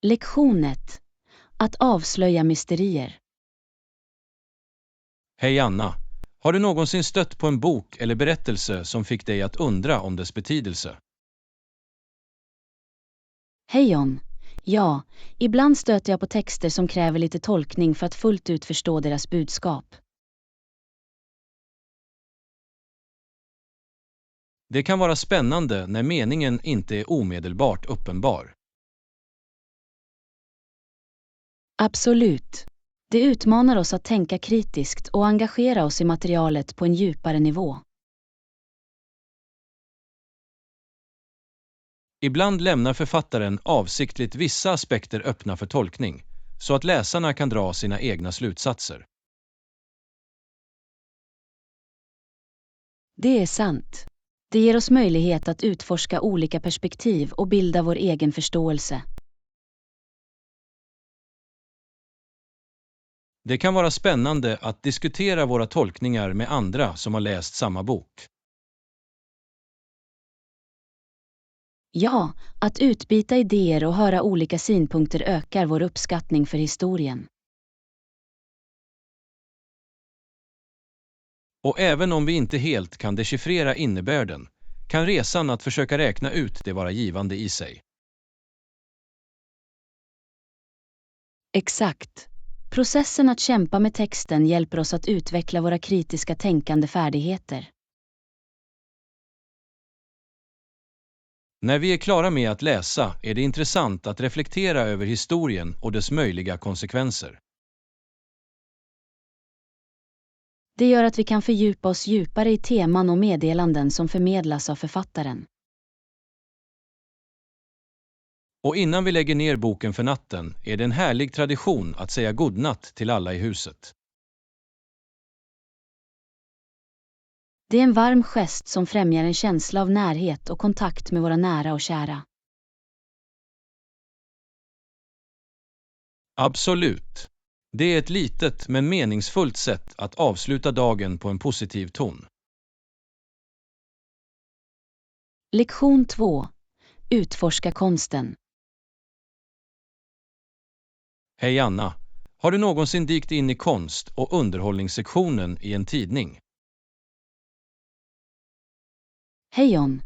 Lektion 1. Att avslöja mysterier. Hej Anna, har du någonsin stött på en bok eller berättelse som fick dig att undra om dess betydelse? Hej John. Ja, ibland stöter jag på texter som kräver lite tolkning för att fullt ut förstå deras budskap. Det kan vara spännande när meningen inte är omedelbart uppenbar. Absolut. Det utmanar oss att tänka kritiskt och engagera oss i materialet på en djupare nivå. Ibland lämnar författaren avsiktligt vissa aspekter öppna för tolkning, så att läsarna kan dra sina egna slutsatser. Det är sant. Det ger oss möjlighet att utforska olika perspektiv och bilda vår egen förståelse. Det kan vara spännande att diskutera våra tolkningar med andra som har läst samma bok. Ja, att utbyta idéer och höra olika synpunkter ökar vår uppskattning för historien. Och även om vi inte helt kan dechiffrera innebörden, kan resan att försöka räkna ut det vara givande i sig. Exakt. Processen att kämpa med texten hjälper oss att utveckla våra kritiska tänkande färdigheter. När vi är klara med att läsa är det intressant att reflektera över historien och dess möjliga konsekvenser. Det gör att vi kan fördjupa oss djupare i teman och meddelanden som förmedlas av författaren. Och innan vi lägger ner boken för natten är det en härlig tradition att säga godnatt till alla i huset. Det är en varm gest som främjar en känsla av närhet och kontakt med våra nära och kära. Absolut. Det är ett litet men meningsfullt sätt att avsluta dagen på en positiv ton. Lektion 2. Utforska konsten. Hej Anna, har du någonsin dykt in i konst- och underhållningssektionen i en tidning? Hej John.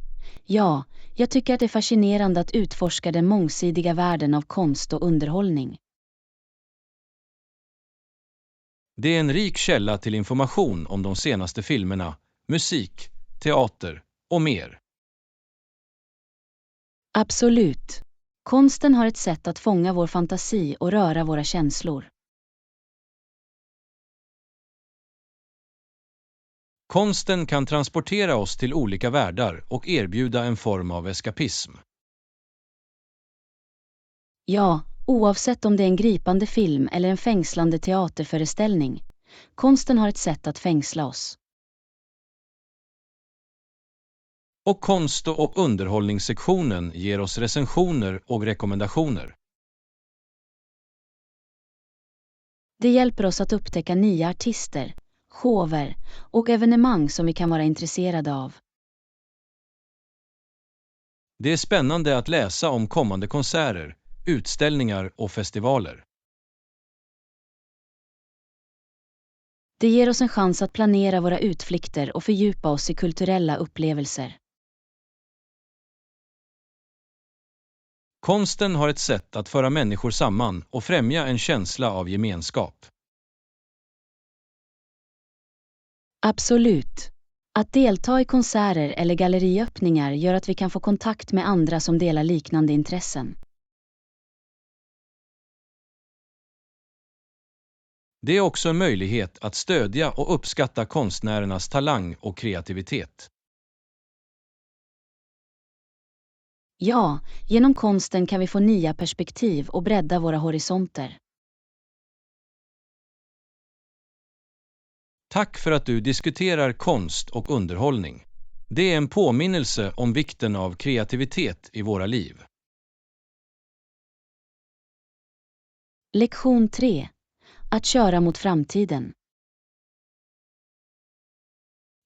Ja, jag tycker att det är fascinerande att utforska den mångsidiga världen av konst och underhållning. Det är en rik källa till information om de senaste filmerna, musik, teater och mer. Absolut. Konsten har ett sätt att fånga vår fantasi och röra våra känslor. Konsten kan transportera oss till olika världar och erbjuda en form av eskapism. Ja, oavsett om det är en gripande film eller en fängslande teaterföreställning. Konsten har ett sätt att fängsla oss. Och konst- och underhållningssektionen ger oss recensioner och rekommendationer. Det hjälper oss att upptäcka nya artister, shower och evenemang som vi kan vara intresserade av. Det är spännande att läsa om kommande konserter, utställningar och festivaler. Det ger oss en chans att planera våra utflykter och fördjupa oss i kulturella upplevelser. Konsten har ett sätt att föra människor samman och främja en känsla av gemenskap. Absolut. Att delta i konserter eller galleriöppningar gör att vi kan få kontakt med andra som delar liknande intressen. Det är också en möjlighet att stödja och uppskatta konstnärernas talang och kreativitet. Ja, genom konsten kan vi få nya perspektiv och bredda våra horisonter. Tack för att du diskuterar konst och underhållning. Det är en påminnelse om vikten av kreativitet i våra liv. Lektion 3. Att köra mot framtiden.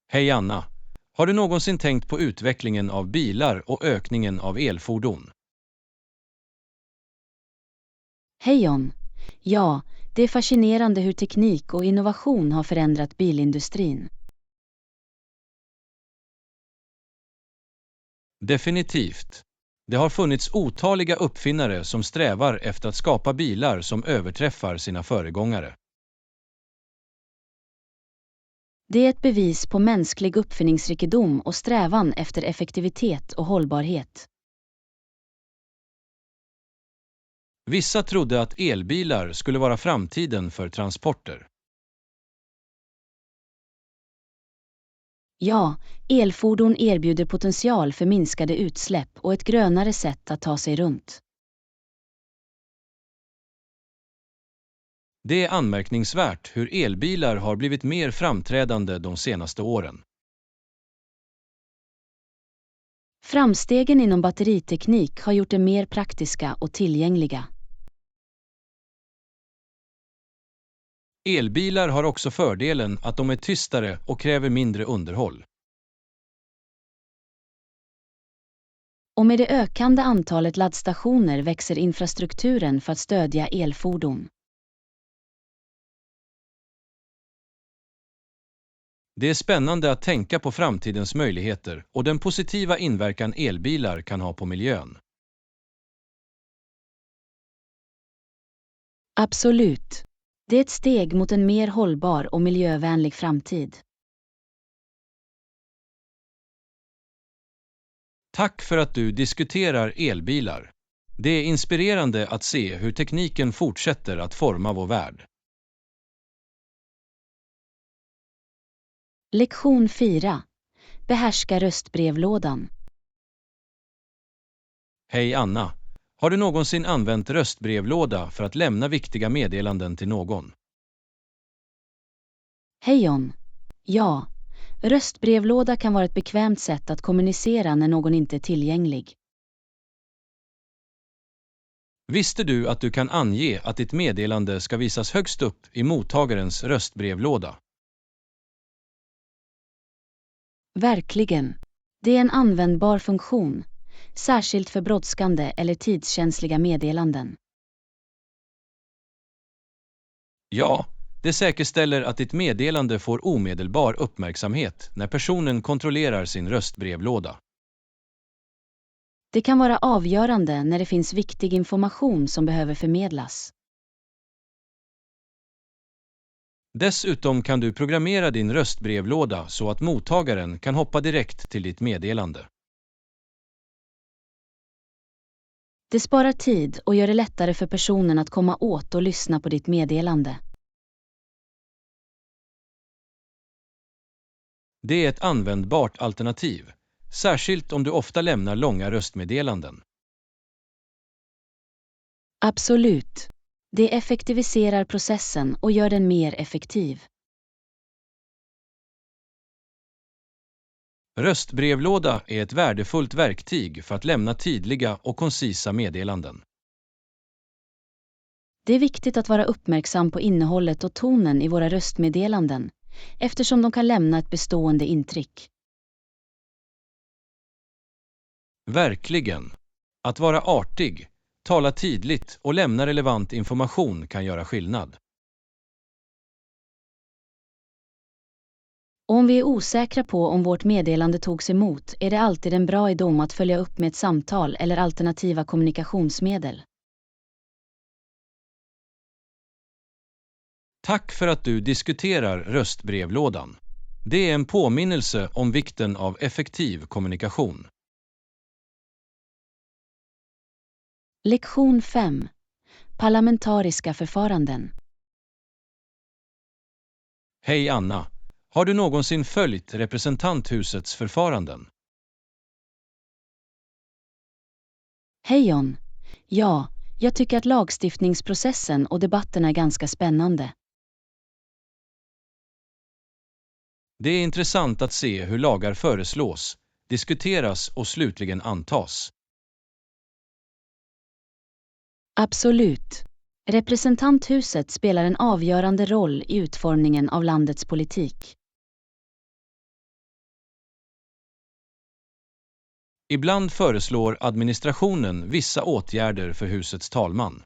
Hej Anna, har du någonsin tänkt på utvecklingen av bilar och ökningen av elfordon? Hej John. Ja, det är fascinerande hur teknik och innovation har förändrat bilindustrin. Definitivt. Det har funnits otaliga uppfinnare som strävar efter att skapa bilar som överträffar sina föregångare. Det är ett bevis på mänsklig uppfinningsrikedom och strävan efter effektivitet och hållbarhet. Vissa trodde att elbilar skulle vara framtiden för transporter. Ja, elfordon erbjuder potential för minskade utsläpp och ett grönare sätt att ta sig runt. Det är anmärkningsvärt hur elbilar har blivit mer framträdande de senaste åren. Framstegen inom batteriteknik har gjort det mer praktiska och tillgängliga. Elbilar har också fördelen att de är tystare och kräver mindre underhåll. Och med det ökande antalet laddstationer växer infrastrukturen för att stödja elfordon. Det är spännande att tänka på framtidens möjligheter och den positiva inverkan elbilar kan ha på miljön. Absolut. Det är ett steg mot en mer hållbar och miljövänlig framtid. Tack för att du diskuterar elbilar. Det är inspirerande att se hur tekniken fortsätter att forma vår värld. Lektion 4. Behärska röstbrevlådan. Hej Anna. Har du någonsin använt röstbrevlåda för att lämna viktiga meddelanden till någon? Hej John. Ja, röstbrevlåda kan vara ett bekvämt sätt att kommunicera när någon inte är tillgänglig. Visste du att du kan ange att ditt meddelande ska visas högst upp i mottagarens röstbrevlåda? Verkligen. Det är en användbar funktion, särskilt för brådskande eller tidskänsliga meddelanden. Ja, det säkerställer att ditt meddelande får omedelbar uppmärksamhet när personen kontrollerar sin röstbrevlåda. Det kan vara avgörande när det finns viktig information som behöver förmedlas. Dessutom kan du programmera din röstbrevlåda så att mottagaren kan hoppa direkt till ditt meddelande. Det sparar tid och gör det lättare för personen att komma åt och lyssna på ditt meddelande. Det är ett användbart alternativ, särskilt om du ofta lämnar långa röstmeddelanden. Absolut. Det effektiviserar processen och gör den mer effektiv. Röstbrevlåda är ett värdefullt verktyg för att lämna tydliga och koncisa meddelanden. Det är viktigt att vara uppmärksam på innehållet och tonen i våra röstmeddelanden, eftersom de kan lämna ett bestående intryck. Verkligen. Att vara artig, tala tydligt och lämna relevant information kan göra skillnad. Om vi är osäkra på om vårt meddelande togs emot är det alltid en bra idé att följa upp med ett samtal eller alternativa kommunikationsmedel. Tack för att du diskuterar röstbrevlådan. Det är en påminnelse om vikten av effektiv kommunikation. Lektion 5. Parlamentariska förfaranden. Hej Anna. Har du någonsin följt representanthusets förfaranden? Hej John. Ja, jag tycker att lagstiftningsprocessen och debatterna är ganska spännande. Det är intressant att se hur lagar föreslås, diskuteras och slutligen antas. Absolut. Representanthuset spelar en avgörande roll i utformningen av landets politik. Ibland föreslår administrationen vissa åtgärder för husets talman.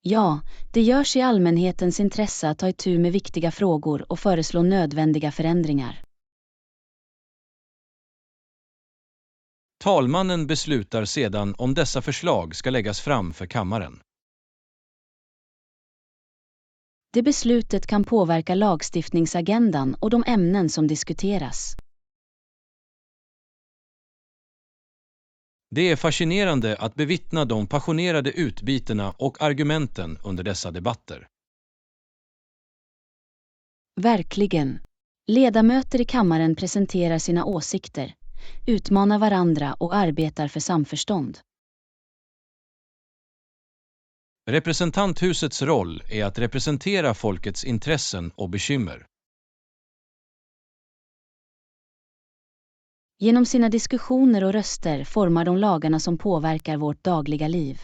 Ja, det görs i allmänhetens intresse att ta itu med viktiga frågor och föreslå nödvändiga förändringar. Talmannen beslutar sedan om dessa förslag ska läggas fram för kammaren. Det beslutet kan påverka lagstiftningsagendan och de ämnen som diskuteras. Det är fascinerande att bevittna de passionerade utbytena och argumenten under dessa debatter. Verkligen. Ledamöter i kammaren presenterar sina åsikter, utmanar varandra och arbetar för samförstånd. Representanthusets roll är att representera folkets intressen och bekymmer. Genom sina diskussioner och röster formar de lagarna som påverkar vårt dagliga liv.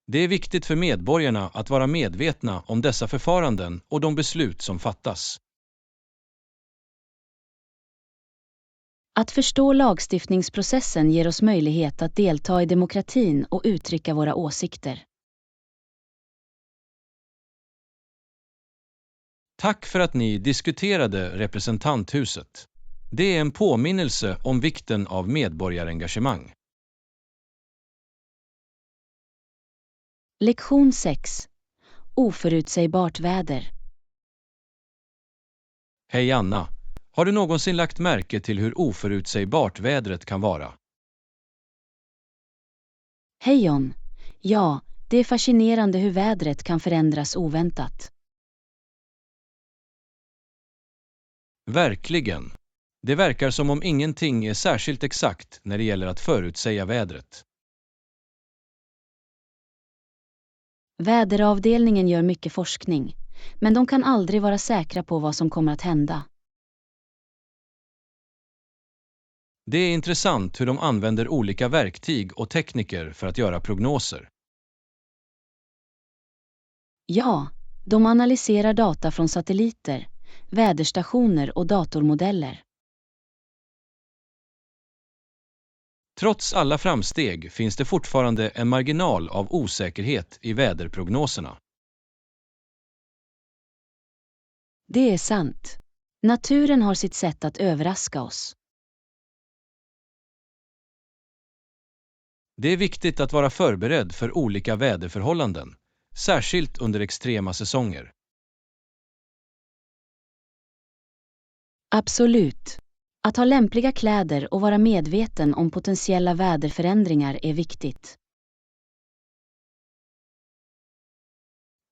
Det är viktigt för medborgarna att vara medvetna om dessa förfaranden och de beslut som fattas. Att förstå lagstiftningsprocessen ger oss möjlighet att delta i demokratin och uttrycka våra åsikter. Tack för att ni diskuterade representanthuset. Det är en påminnelse om vikten av medborgarengagemang. Lektion 6. Oförutsägbart väder. Hej Anna, har du någonsin lagt märke till hur oförutsägbart vädret kan vara? Hej John. Ja, det är fascinerande hur vädret kan förändras oväntat. Verkligen. Det verkar som om ingenting är särskilt exakt när det gäller att förutsäga vädret. Väderavdelningen gör mycket forskning, men de kan aldrig vara säkra på vad som kommer att hända. Det är intressant hur de använder olika verktyg och tekniker för att göra prognoser. Ja, de analyserar data från satelliter, väderstationer och datormodeller. Trots alla framsteg finns det fortfarande en marginal av osäkerhet i väderprognoserna. Det är sant. Naturen har sitt sätt att överraska oss. Det är viktigt att vara förberedd för olika väderförhållanden, särskilt under extrema säsonger. Absolut. Att ha lämpliga kläder och vara medveten om potentiella väderförändringar är viktigt.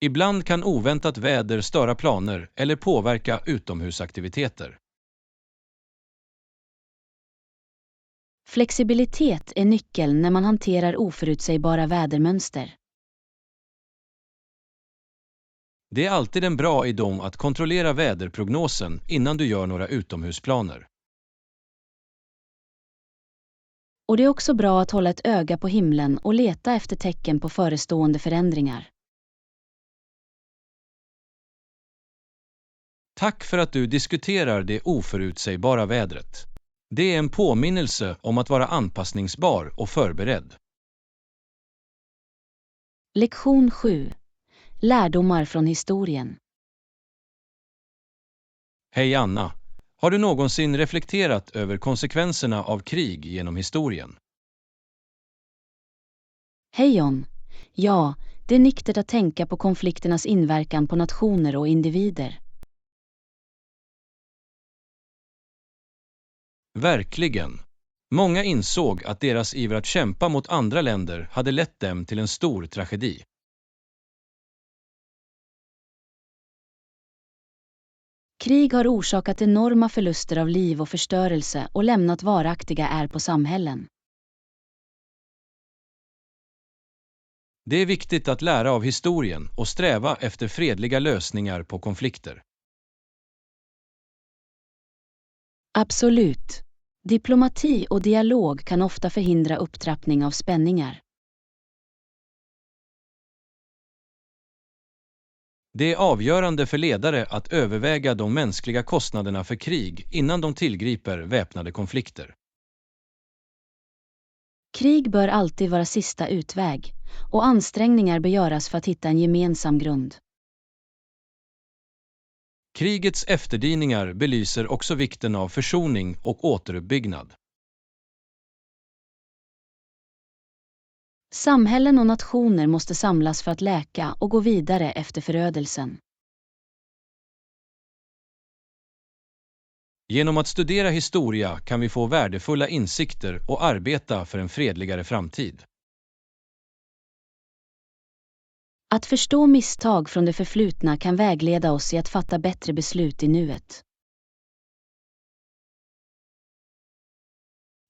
Ibland kan oväntat väder störa planer eller påverka utomhusaktiviteter. Flexibilitet är nyckeln när man hanterar oförutsägbara vädermönster. Det är alltid en bra idé att kontrollera väderprognosen innan du gör några utomhusplaner. Och det är också bra att hålla ett öga på himlen och leta efter tecken på förestående förändringar. Tack för att du diskuterar det oförutsägbara vädret. Det är en påminnelse om att vara anpassningsbar och förberedd. Lektion 7. Lärdomar från historien. Hej Anna, har du någonsin reflekterat över konsekvenserna av krig genom historien? Hej John. Ja, det är nyttigt att tänka på konflikternas inverkan på nationer och individer. Verkligen. Många insåg att deras iver att kämpa mot andra länder hade lett dem till en stor tragedi. Krig har orsakat enorma förluster av liv och förstörelse och lämnat varaktiga är på samhällen. Det är viktigt att lära av historien och sträva efter fredliga lösningar på konflikter. Absolut. Diplomati och dialog kan ofta förhindra upptrappning av spänningar. Det är avgörande för ledare att överväga de mänskliga kostnaderna för krig innan de tillgriper väpnade konflikter. Krig bör alltid vara sista utväg, och ansträngningar bör göras för att hitta en gemensam grund. Krigets efterdyningar belyser också vikten av försoning och återuppbyggnad. Samhällen och nationer måste samlas för att läka och gå vidare efter förödelsen. Genom att studera historia kan vi få värdefulla insikter och arbeta för en fredligare framtid. Att förstå misstag från det förflutna kan vägleda oss i att fatta bättre beslut i nuet.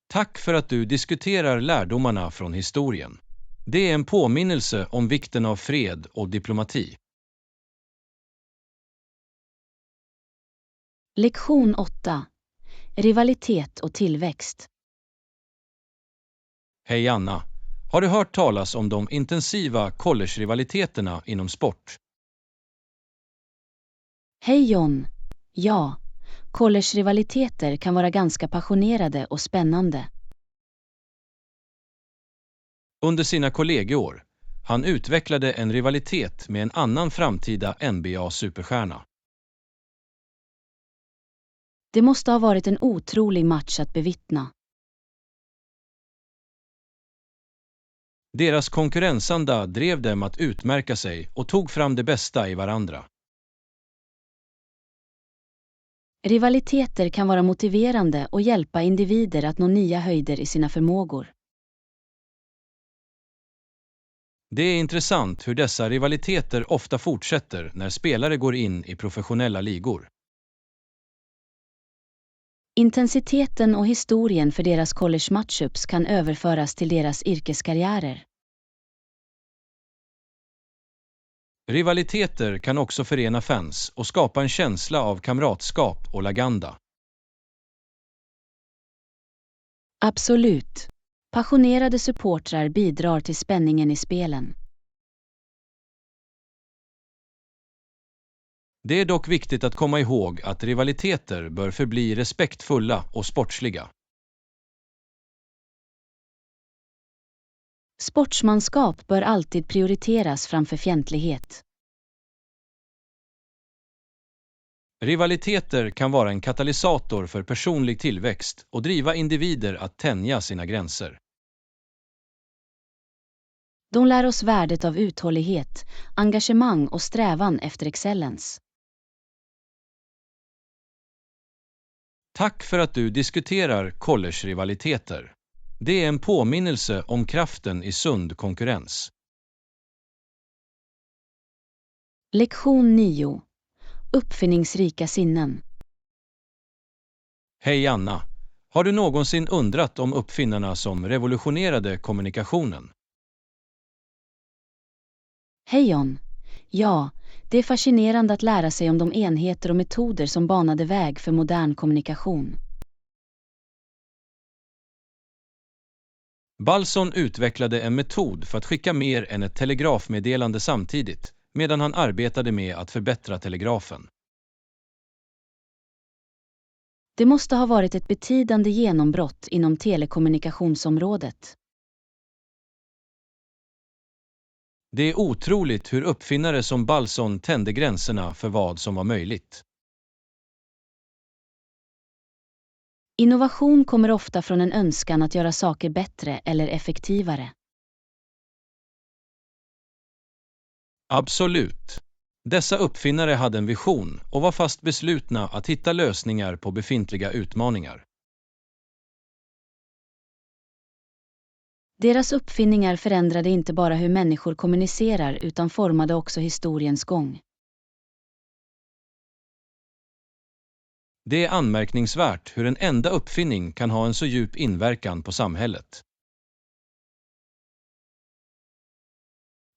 Tack för att du diskuterar lärdomarna från historien. Det är en påminnelse om vikten av fred och diplomati. Lektion 8. Rivalitet och tillväxt. Hej Anna! Har du hört talas om de intensiva college-rivaliteterna inom sport? Hej John! Ja, college-rivaliteter kan vara ganska passionerade och spännande. Under sina kollegieår, han utvecklade en rivalitet med en annan framtida NBA-superstjärna. Det måste ha varit en otrolig match att bevittna. Deras konkurrensanda drev dem att utmärka sig och tog fram det bästa i varandra. Rivaliteter kan vara motiverande och hjälpa individer att nå nya höjder i sina förmågor. Det är intressant hur dessa rivaliteter ofta fortsätter när spelare går in i professionella ligor. Intensiteten och historien för deras college-matchups kan överföras till deras yrkeskarriärer. Rivaliteter kan också förena fans och skapa en känsla av kamratskap och laganda. Absolut. Passionerade supportrar bidrar till spänningen i spelen. Det är dock viktigt att komma ihåg att rivaliteter bör förbli respektfulla och sportsliga. Sportsmanskap bör alltid prioriteras framför fientlighet. Rivaliteter kan vara en katalysator för personlig tillväxt och driva individer att tänja sina gränser. De lär oss värdet av uthållighet, engagemang och strävan efter excellens. Tack för att du diskuterar college-rivaliteter. Det är en påminnelse om kraften i sund konkurrens. Lektion 9. Uppfinningsrika sinnen. Hej Anna! Har du någonsin undrat om uppfinnarna som revolutionerade kommunikationen? Hej John! Ja, det är fascinerande att lära sig om de enheter och metoder som banade väg för modern kommunikation. Balson utvecklade en metod för att skicka mer än ett telegrafmeddelande samtidigt, medan han arbetade med att förbättra telegrafen. Det måste ha varit ett betydande genombrott inom telekommunikationsområdet. Det är otroligt hur uppfinnare som Balson tände gränserna för vad som var möjligt. Innovation kommer ofta från en önskan att göra saker bättre eller effektivare. Absolut. Dessa uppfinnare hade en vision och var fast beslutna att hitta lösningar på befintliga utmaningar. Deras uppfinningar förändrade inte bara hur människor kommunicerar utan formade också historiens gång. Det är anmärkningsvärt hur en enda uppfinning kan ha en så djup inverkan på samhället.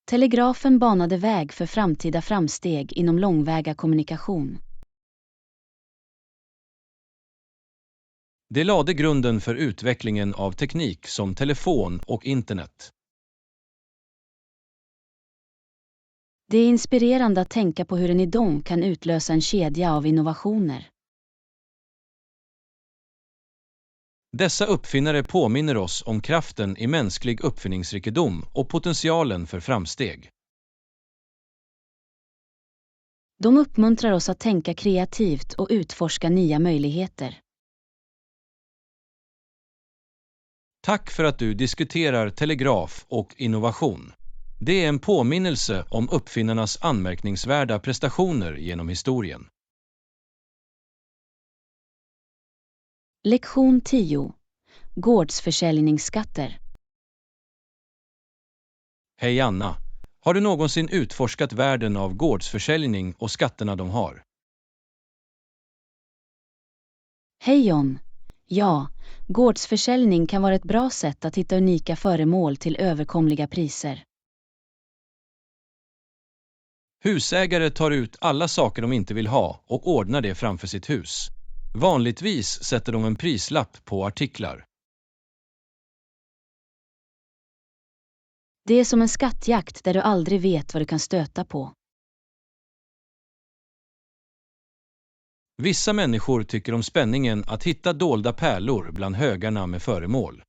Telegrafen banade väg för framtida framsteg inom långväga kommunikation. Det lade grunden för utvecklingen av teknik som telefon och internet. Det är inspirerande att tänka på hur en idé kan utlösa en kedja av innovationer. Dessa uppfinnare påminner oss om kraften i mänsklig uppfinningsrikedom och potentialen för framsteg. De uppmuntrar oss att tänka kreativt och utforska nya möjligheter. Tack för att du diskuterar telegraf och innovation. Det är en påminnelse om uppfinnarnas anmärkningsvärda prestationer genom historien. Lektion 10. Gårdsförsäljningsskatter. Hej Anna! Har du någonsin utforskat världen av gårdsförsäljning och skatterna de har? Hej John! Ja, gårdsförsäljning kan vara ett bra sätt att hitta unika föremål till överkomliga priser. Husägare tar ut alla saker de inte vill ha och ordnar det framför sitt hus. Vanligtvis sätter de en prislapp på artiklar. Det är som en skattjakt där du aldrig vet vad du kan stöta på. Vissa människor tycker om spänningen att hitta dolda pärlor bland högarna med föremål.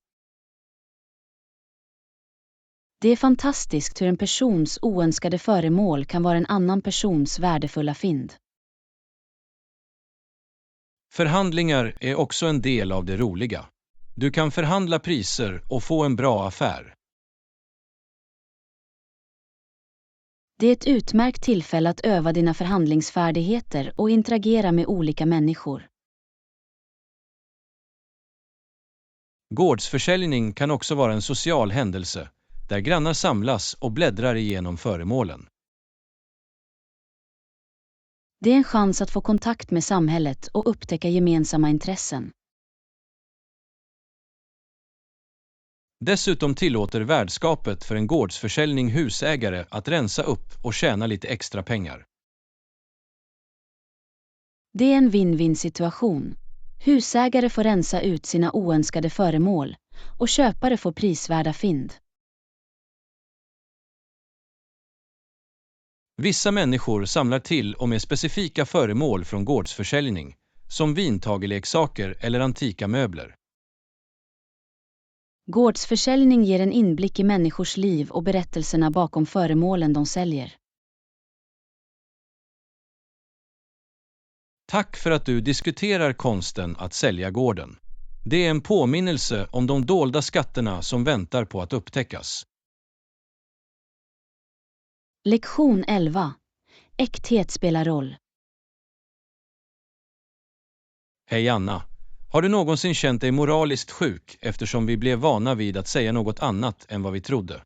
Det är fantastiskt hur en persons oönskade föremål kan vara en annan persons värdefulla fynd. Förhandlingar är också en del av det roliga. Du kan förhandla priser och få en bra affär. Det är ett utmärkt tillfälle att öva dina förhandlingsfärdigheter och interagera med olika människor. Gårdsförsäljning kan också vara en social händelse, där grannar samlas och bläddrar igenom föremålen. Det är en chans att få kontakt med samhället och upptäcka gemensamma intressen. Dessutom tillåter värdskapet för en gårdsförsäljning husägare att rensa upp och tjäna lite extra pengar. Det är en win-win situation. Husägare får rensa ut sina oönskade föremål och köpare får prisvärda fynd. Vissa människor samlar till och med specifika föremål från gårdsförsäljning, som vintageleksaker eller antika möbler. Gårdsförsäljning ger en inblick i människors liv och berättelserna bakom föremålen de säljer. Tack för att du diskuterar konsten att sälja gården. Det är en påminnelse om de dolda skatterna som väntar på att upptäckas. Lektion 11. Äkthet spelar roll. Hej Anna! Har du någonsin känt dig moraliskt sjuk eftersom vi blev vana vid att säga något annat än vad vi trodde?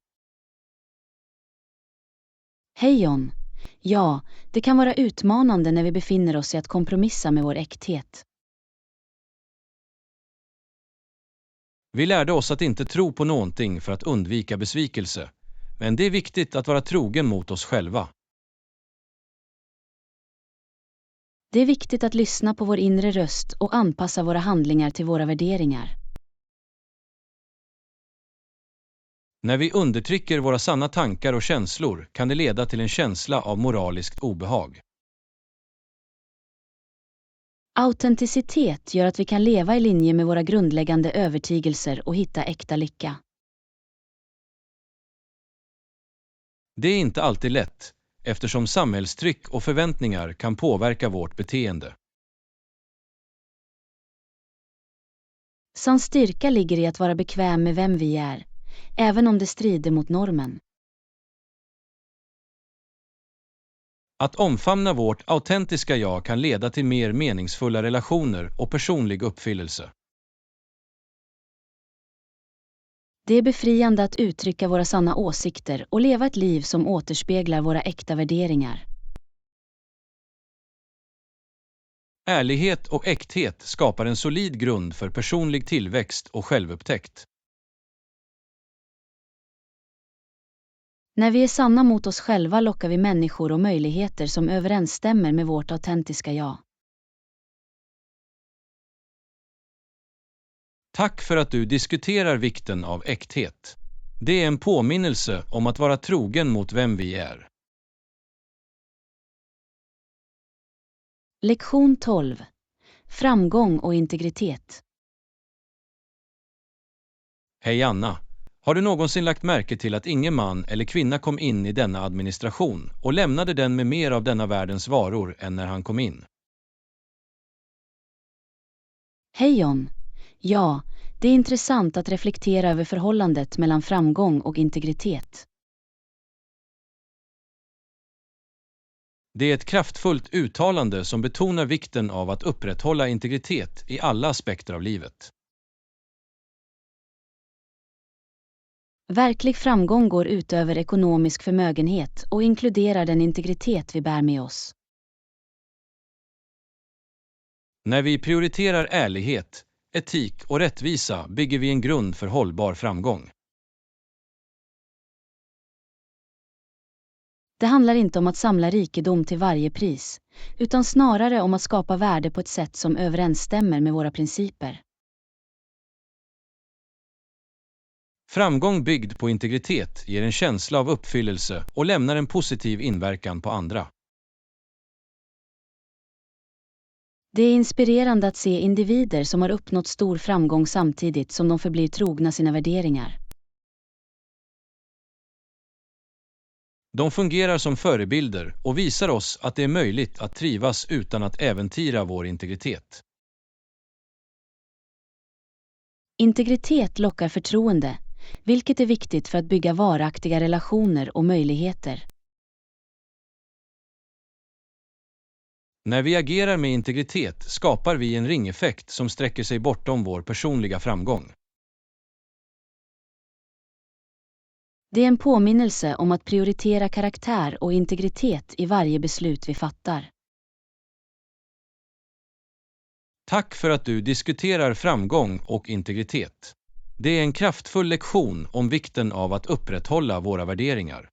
Hej John! Ja, det kan vara utmanande när vi befinner oss i att kompromissa med vår äkthet. Vi lärde oss att inte tro på någonting för att undvika besvikelse, men det är viktigt att vara trogen mot oss själva. Det är viktigt att lyssna på vår inre röst och anpassa våra handlingar till våra värderingar. När vi undertrycker våra sanna tankar och känslor kan det leda till en känsla av moraliskt obehag. Autenticitet gör att vi kan leva i linje med våra grundläggande övertygelser och hitta äkta lycka. Det är inte alltid lätt, eftersom samhällstryck och förväntningar kan påverka vårt beteende. Sann styrka ligger i att vara bekväm med vem vi är, även om det strider mot normen. Att omfamna vårt autentiska jag kan leda till mer meningsfulla relationer och personlig uppfyllelse. Det är befriande att uttrycka våra sanna åsikter och leva ett liv som återspeglar våra äkta värderingar. Ärlighet och äkthet skapar en solid grund för personlig tillväxt och självupptäckt. När vi är sanna mot oss själva lockar vi människor och möjligheter som överensstämmer med vårt autentiska jag. Tack för att du diskuterar vikten av äkthet. Det är en påminnelse om att vara trogen mot vem vi är. Lektion 12. Framgång och integritet. Hej Anna! Har du någonsin lagt märke till att ingen man eller kvinna kom in i denna administration och lämnade den med mer av denna världens varor än när han kom in? Hej John! Ja, det är intressant att reflektera över förhållandet mellan framgång och integritet. Det är ett kraftfullt uttalande som betonar vikten av att upprätthålla integritet i alla aspekter av livet. Verklig framgång går utöver ekonomisk förmögenhet och inkluderar den integritet vi bär med oss. När vi prioriterar ärlighet, etik och rättvisa bygger vi en grund för hållbar framgång. Det handlar inte om att samla rikedom till varje pris, utan snarare om att skapa värde på ett sätt som överensstämmer med våra principer. Framgång byggd på integritet ger en känsla av uppfyllelse och lämnar en positiv inverkan på andra. Det är inspirerande att se individer som har uppnått stor framgång samtidigt som de förblir trogna sina värderingar. De fungerar som förebilder och visar oss att det är möjligt att trivas utan att äventyra vår integritet. Integritet lockar förtroende, vilket är viktigt för att bygga varaktiga relationer och möjligheter. När vi agerar med integritet skapar vi en ringeffekt som sträcker sig bortom vår personliga framgång. Det är en påminnelse om att prioritera karaktär och integritet i varje beslut vi fattar. Tack för att du diskuterar framgång och integritet. Det är en kraftfull lektion om vikten av att upprätthålla våra värderingar.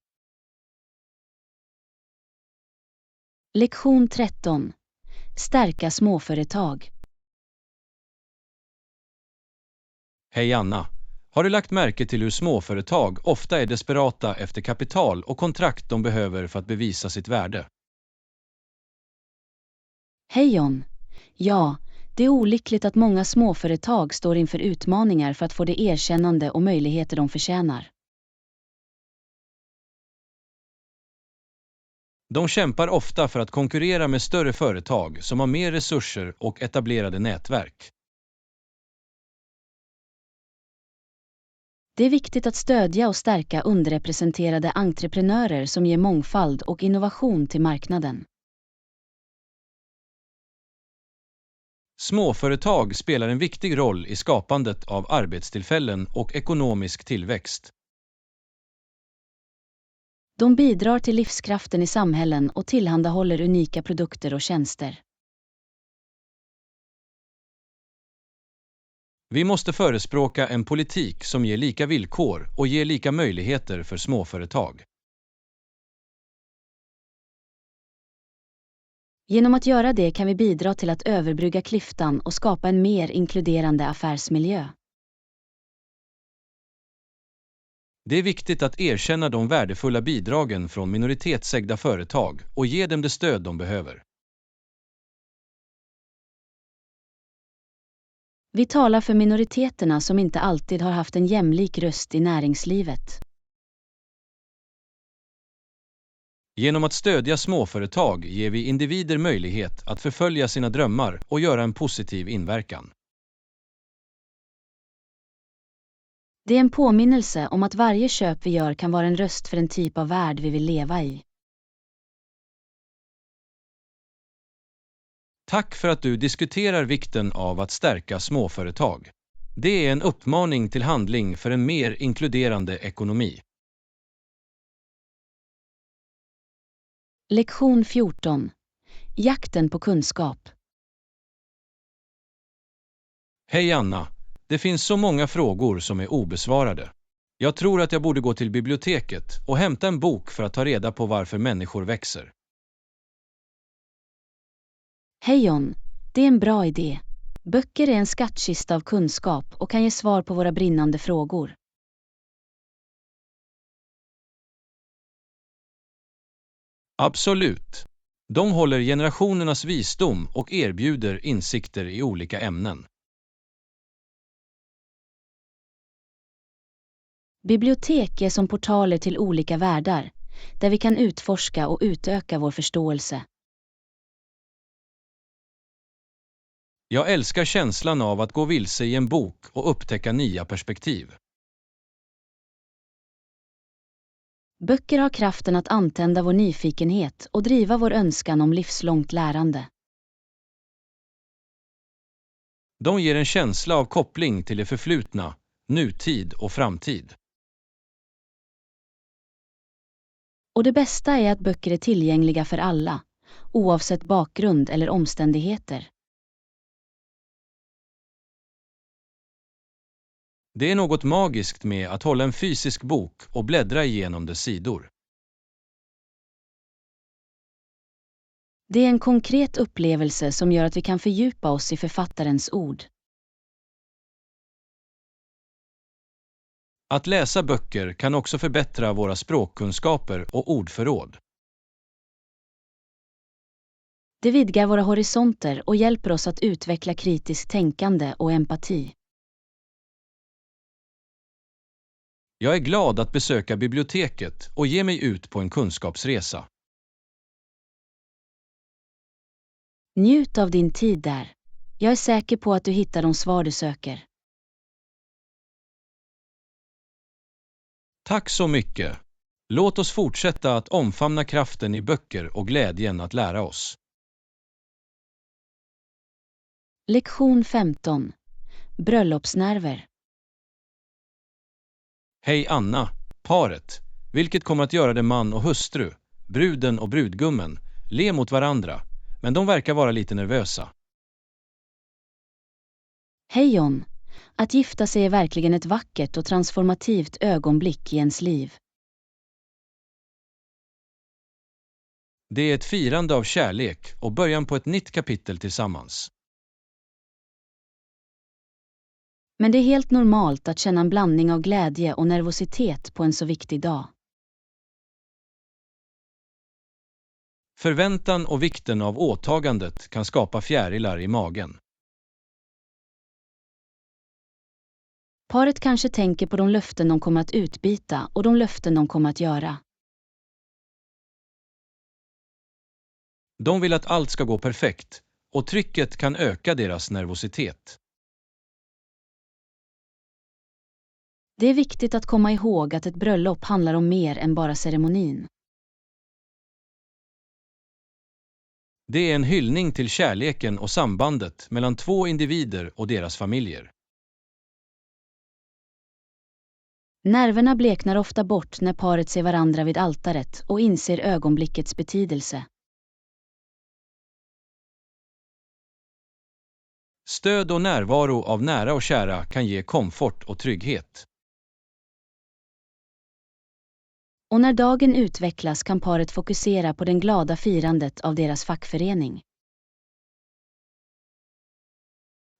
Lektion 13. Stärka småföretag. Hej Anna! Har du lagt märke till hur småföretag ofta är desperata efter kapital och kontrakt de behöver för att bevisa sitt värde? Hej John! Ja, det är olyckligt att många småföretag står inför utmaningar för att få det erkännande och möjligheter de förtjänar. De kämpar ofta för att konkurrera med större företag som har mer resurser och etablerade nätverk. Det är viktigt att stödja och stärka underrepresenterade entreprenörer som ger mångfald och innovation till marknaden. Småföretag spelar en viktig roll i skapandet av arbetstillfällen och ekonomisk tillväxt. De bidrar till livskraften i samhällen och tillhandahåller unika produkter och tjänster. Vi måste förespråka en politik som ger lika villkor och ger lika möjligheter för småföretag. Genom att göra det kan vi bidra till att överbrygga klyftan och skapa en mer inkluderande affärsmiljö. Det är viktigt att erkänna de värdefulla bidragen från minoritetsägda företag och ge dem det stöd de behöver. Vi talar för minoriteterna som inte alltid har haft en jämlik röst i näringslivet. Genom att stödja småföretag ger vi individer möjlighet att förfölja sina drömmar och göra en positiv inverkan. Det är en påminnelse om att varje köp vi gör kan vara en röst för en typ av värld vi vill leva i. Tack för att du diskuterar vikten av att stärka småföretag. Det är en uppmaning till handling för en mer inkluderande ekonomi. Lektion 14. Jakten på kunskap. Hej Anna! Det finns så många frågor som är obesvarade. Jag tror att jag borde gå till biblioteket och hämta en bok för att ta reda på varför människor växer. Hej John, det är en bra idé. Böcker är en skattkista av kunskap och kan ge svar på våra brinnande frågor. Absolut. De håller generationernas visdom och erbjuder insikter i olika ämnen. Bibliotek är som portaler till olika världar, där vi kan utforska och utöka vår förståelse. Jag älskar känslan av att gå vilse i en bok och upptäcka nya perspektiv. Böcker har kraften att antända vår nyfikenhet och driva vör önskan om livslångt lärande. De ger en känsla av koppling till det förflutna, nutid och framtid. Och det bästa är att böcker är tillgängliga för alla, oavsett bakgrund eller omständigheter. Det är något magiskt med att hålla en fysisk bok och bläddra igenom dess sidor. Det är en konkret upplevelse som gör att vi kan fördjupa oss i författarens ord. Att läsa böcker kan också förbättra våra språkkunskaper och ordförråd. Det vidgar våra horisonter och hjälper oss att utveckla kritiskt tänkande och empati. Jag är glad att besöka biblioteket och ge mig ut på en kunskapsresa. Njut av din tid där. Jag är säker på att du hittar de svar du söker. Tack så mycket. Låt oss fortsätta att omfamna kraften i böcker och glädjen att lära oss. Lektion 15. Bröllopsnerver. Hej Anna, paret, vilket kommer att göra det man och hustru, bruden och brudgummen, le mot varandra, men de verkar vara lite nervösa. Hej John. Att gifta sig är verkligen ett vackert och transformativt ögonblick i ens liv. Det är ett firande av kärlek och början på ett nytt kapitel tillsammans. Men det är helt normalt att känna en blandning av glädje och nervositet på en så viktig dag. Förväntan och vikten av åtagandet kan skapa fjärilar i magen. Paret kanske tänker på de löften de kommer att utbyta och de löften de kommer att göra. De vill att allt ska gå perfekt, och trycket kan öka deras nervositet. Det är viktigt att komma ihåg att ett bröllop handlar om mer än bara ceremonin. Det är en hyllning till kärleken och sambandet mellan två individer och deras familjer. Nerverna bleknar ofta bort när paret ser varandra vid altaret och inser ögonblickets betydelse. Stöd och närvaro av nära och kära kan ge komfort och trygghet. Och när dagen utvecklas kan paret fokusera på den glada firandet av deras fackförening.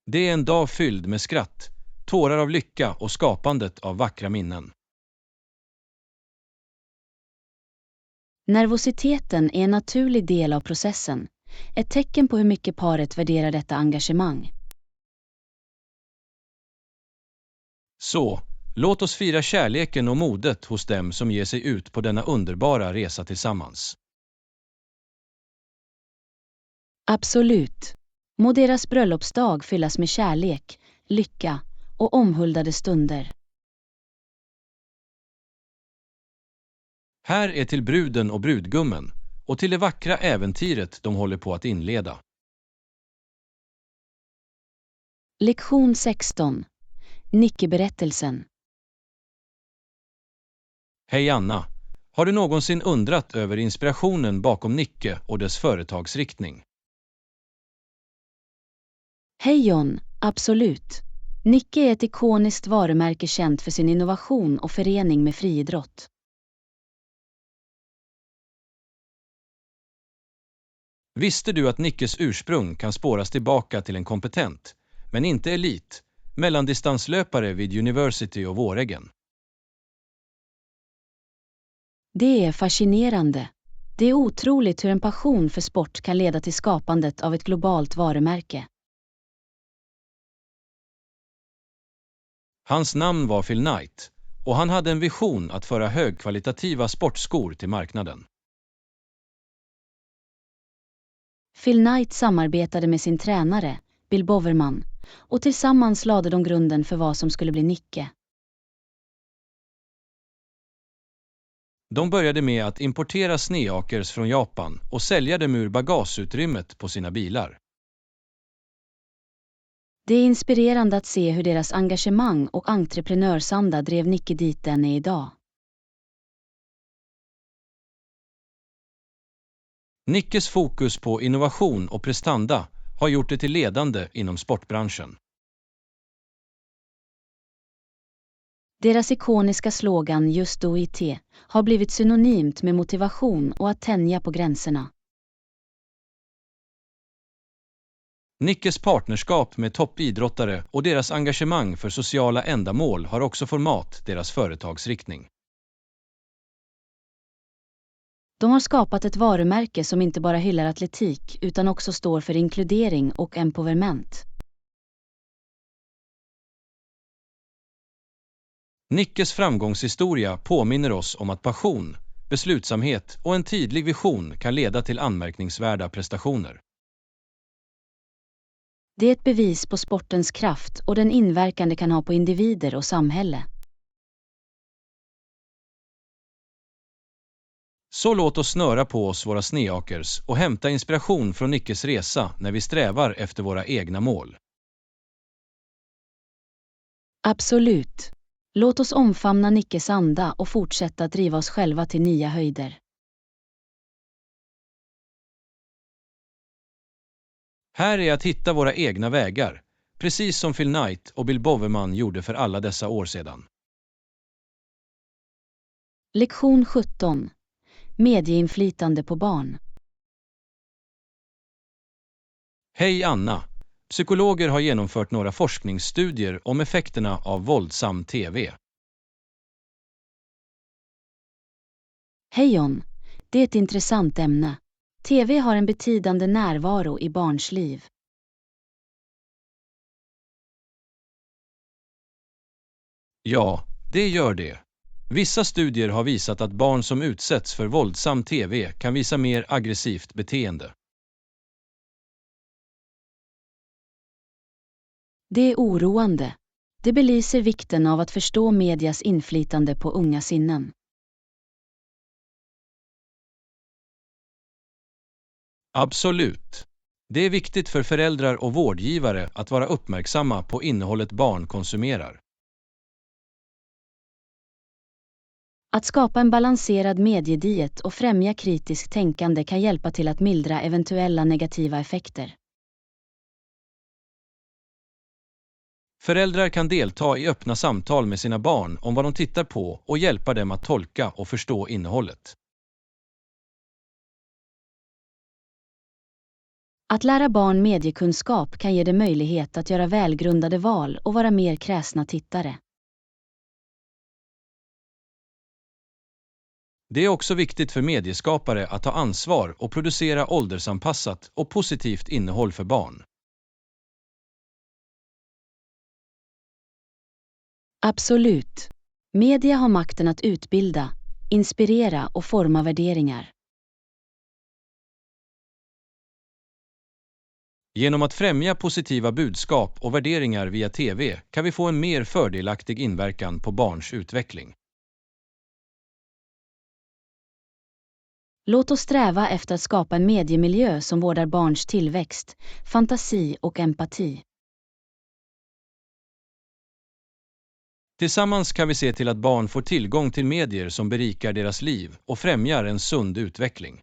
Det är en dag fylld med skratt, tårar av lycka och skapandet av vackra minnen. Nervositeten är en naturlig del av processen, ett tecken på hur mycket paret värderar detta engagemang. Så, låt oss fira kärleken och modet hos dem som ger sig ut på denna underbara resa tillsammans. Absolut. Må deras bröllopsdag fyllas med kärlek, lycka och omhuldade stunder. Här är till bruden och brudgummen och till det vackra äventyret de håller på att inleda. Lektion 16. Nicke-berättelsen. Hej Anna, har du någonsin undrat över inspirationen bakom Nicke och dess företagsriktning? Hej John, absolut. Nicke är ett ikoniskt varumärke känt för sin innovation och förening med friidrott. Visste du att Nickes ursprung kan spåras tillbaka till en kompetent, men inte elit, mellandistanslöpare vid University of Oregon? Det är fascinerande. Det är otroligt hur en passion för sport kan leda till skapandet av ett globalt varumärke. Hans namn var Phil Knight, och han hade en vision att föra högkvalitativa sportskor till marknaden. Phil Knight samarbetade med sin tränare, Bill Bowerman, och tillsammans lade de grunden för vad som skulle bli Nike. De började med att importera sneakers från Japan och sälja dem ur bagageutrymmet på sina bilar. Det är inspirerande att se hur deras engagemang och entreprenörsanda drev Nike dit den är idag. Nikes fokus på innovation och prestanda har gjort det till ledande inom sportbranschen. Deras ikoniska slogan Just Do It har blivit synonymt med motivation och att tänja på gränserna. Nikes partnerskap med toppidrottare och deras engagemang för sociala ändamål har också format deras företagsriktning. De har skapat ett varumärke som inte bara hyllar atletik utan också står för inkludering och empowerment. Nikes framgångshistoria påminner oss om att passion, beslutsamhet och en tydlig vision kan leda till anmärkningsvärda prestationer. Det är ett bevis på sportens kraft och den inverkan det kan ha på individer och samhälle. Så låt oss snöra på oss våra sneakers och hämta inspiration från Nikes resa när vi strävar efter våra egna mål. Absolut. Låt oss omfamna Nikes anda och fortsätta driva oss själva till nya höjder. Här är att hitta våra egna vägar, precis som Phil Knight och Bill Bowerman gjorde för alla dessa år sedan. Lektion 17. Medieinflytande på barn. Hej Anna! Psykologer har genomfört några forskningsstudier om effekterna av våldsam TV. Hej John, det är ett intressant ämne. TV har en betydande närvaro i barns liv. Ja, det gör det. Vissa studier har visat att barn som utsätts för våldsam TV kan visa mer aggressivt beteende. Det är oroande. Det belyser vikten av att förstå medias inflytande på unga sinnen. Absolut. Det är viktigt för föräldrar och vårdgivare att vara uppmärksamma på innehållet barn konsumerar. Att skapa en balanserad mediediet och främja kritiskt tänkande kan hjälpa till att mildra eventuella negativa effekter. Föräldrar kan delta i öppna samtal med sina barn om vad de tittar på och hjälpa dem att tolka och förstå innehållet. Att lära barn mediekunskap kan ge dem möjlighet att göra välgrundade val och vara mer kräsna tittare. Det är också viktigt för medieskapare att ta ansvar och producera åldersanpassat och positivt innehåll för barn. Absolut. Media har makten att utbilda, inspirera och forma värderingar. Genom att främja positiva budskap och värderingar via TV kan vi få en mer fördelaktig inverkan på barns utveckling. Låt oss sträva efter att skapa en mediemiljö som vårdar barns tillväxt, fantasi och empati. Tillsammans kan vi se till att barn får tillgång till medier som berikar deras liv och främjar en sund utveckling.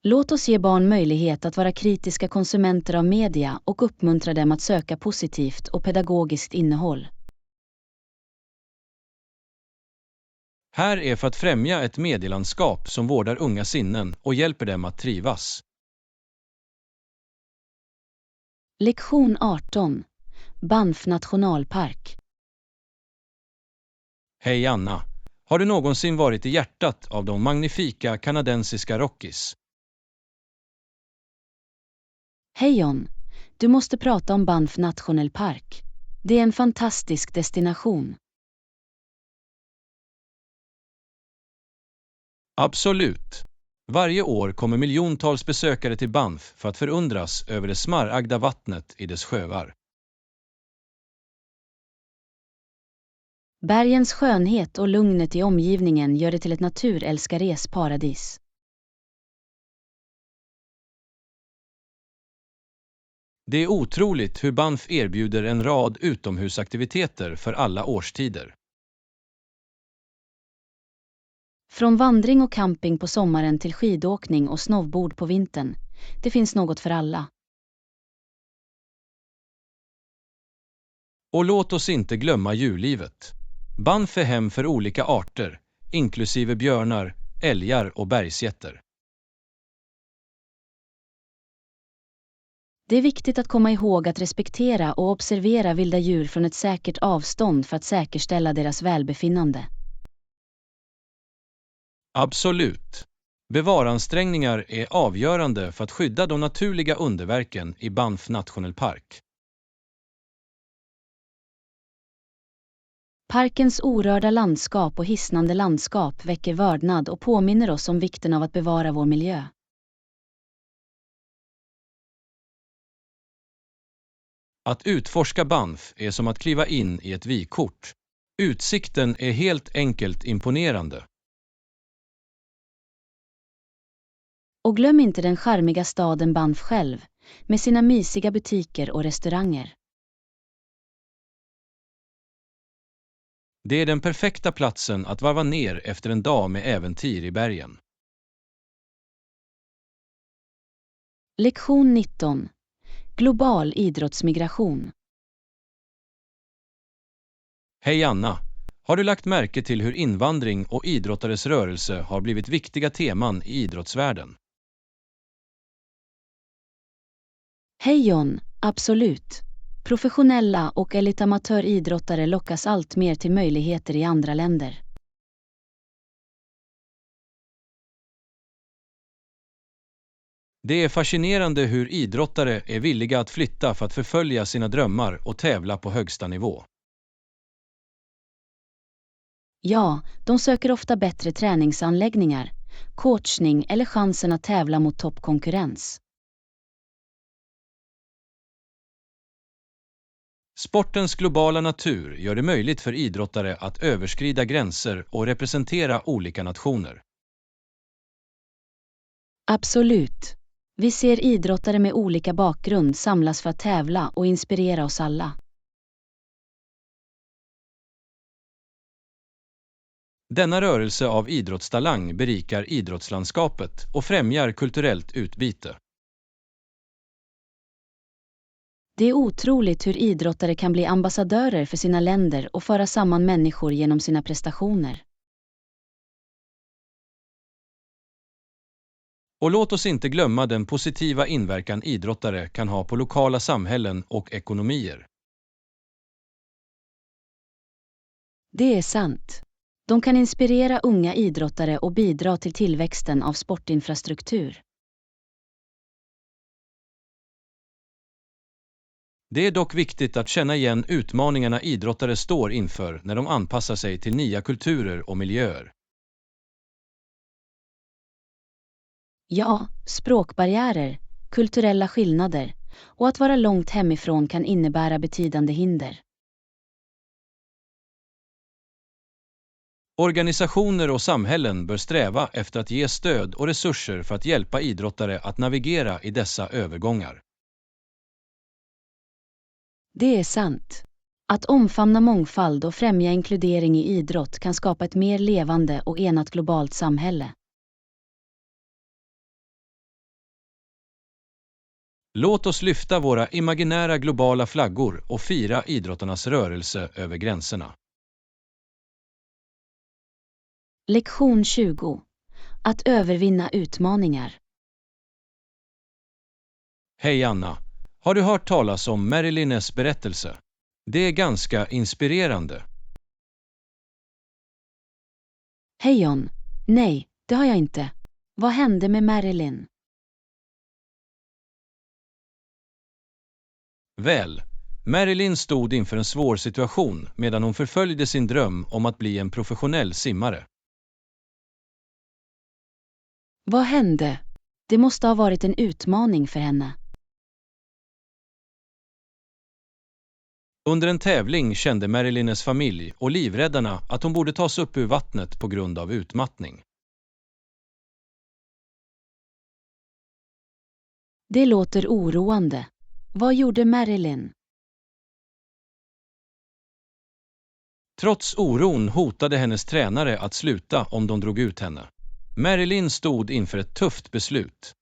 Låt oss ge barn möjlighet att vara kritiska konsumenter av media och uppmuntra dem att söka positivt och pedagogiskt innehåll. Här är för att främja ett medielandskap som vårdar unga sinnen och hjälper dem att trivas. Lektion 18. Banff nationalpark. Hej Anna! Har du någonsin varit i hjärtat av de magnifika kanadensiska Rockies? Hej John, du måste prata om Banff nationalpark. Det är en fantastisk destination. Absolut. Varje år kommer miljontals besökare till Banff för att förundras över det smaragda vattnet i dess sjöar. Bergens skönhet och lugnet i omgivningen gör det till ett naturälskares paradis. Det är otroligt hur Banff erbjuder en rad utomhusaktiviteter för alla årstider. Från vandring och camping på sommaren till skidåkning och snowboard på vintern. Det finns något för alla. Och låt oss inte glömma djurlivet. Banff är hem för olika arter, inklusive björnar, älgar och bergsgetter. Det är viktigt att komma ihåg att respektera och observera vilda djur från ett säkert avstånd för att säkerställa deras välbefinnande. Absolut. Bevaransträngningar är avgörande för att skydda de naturliga underverken i Banff nationalpark. Parkens orörda landskap och hisnande landskap väcker vördnad och påminner oss om vikten av att bevara vår miljö. Att utforska Banff är som att kliva in i ett vykort. Utsikten är helt enkelt imponerande. Och glöm inte den charmiga staden Banff själv, med sina mysiga butiker och restauranger. Det är den perfekta platsen att varva ner efter en dag med äventyr i bergen. Lektion 19. Global idrottsmigration. Hej Anna! Har du lagt märke till hur invandring och idrottares rörelse har blivit viktiga teman i idrottsvärlden? Hej John, absolut. Professionella och elitamatöridrottare lockas allt mer till möjligheter i andra länder. Det är fascinerande hur idrottare är villiga att flytta för att förfölja sina drömmar och tävla på högsta nivå. Ja, de söker ofta bättre träningsanläggningar, coachning eller chansen att tävla mot toppkonkurrens. Sportens globala natur gör det möjligt för idrottare att överskrida gränser och representera olika nationer. Absolut. Vi ser idrottare med olika bakgrund samlas för att tävla och inspirera oss alla. Denna rörelse av idrottstalang berikar idrottslandskapet och främjar kulturellt utbyte. Det är otroligt hur idrottare kan bli ambassadörer för sina länder och föra samman människor genom sina prestationer. Och låt oss inte glömma den positiva inverkan idrottare kan ha på lokala samhällen och ekonomier. Det är sant. De kan inspirera unga idrottare och bidra till tillväxten av sportinfrastruktur. Det är dock viktigt att känna igen utmaningarna idrottare står inför när de anpassar sig till nya kulturer och miljöer. Ja, språkbarriärer, kulturella skillnader och att vara långt hemifrån kan innebära betydande hinder. Organisationer och samhällen bör sträva efter att ge stöd och resurser för att hjälpa idrottare att navigera i dessa övergångar. Det är sant. Att omfamna mångfald och främja inkludering i idrott kan skapa ett mer levande och enat globalt samhälle. Låt oss lyfta våra imaginära globala flaggor och fira idrottarnas rörelse över gränserna. Lektion 20. Att övervinna utmaningar. Hej Anna! Har du hört talas om Marilyns berättelse? Det är ganska inspirerande. Hej John. Nej, det har jag inte. Vad hände med Marilyn? Väl, Marilyn stod inför en svår situation medan hon förföljde sin dröm om att bli en professionell simmare. Vad hände? Det måste ha varit en utmaning för henne. Under en tävling kände Marilyns familj och livräddarna att hon borde tas upp ur vattnet på grund av utmattning. Det låter oroande. Vad gjorde Marilyn? Trots oron hotade hennes tränare att sluta om de drog ut henne. Marilyn stod inför ett tufft beslut.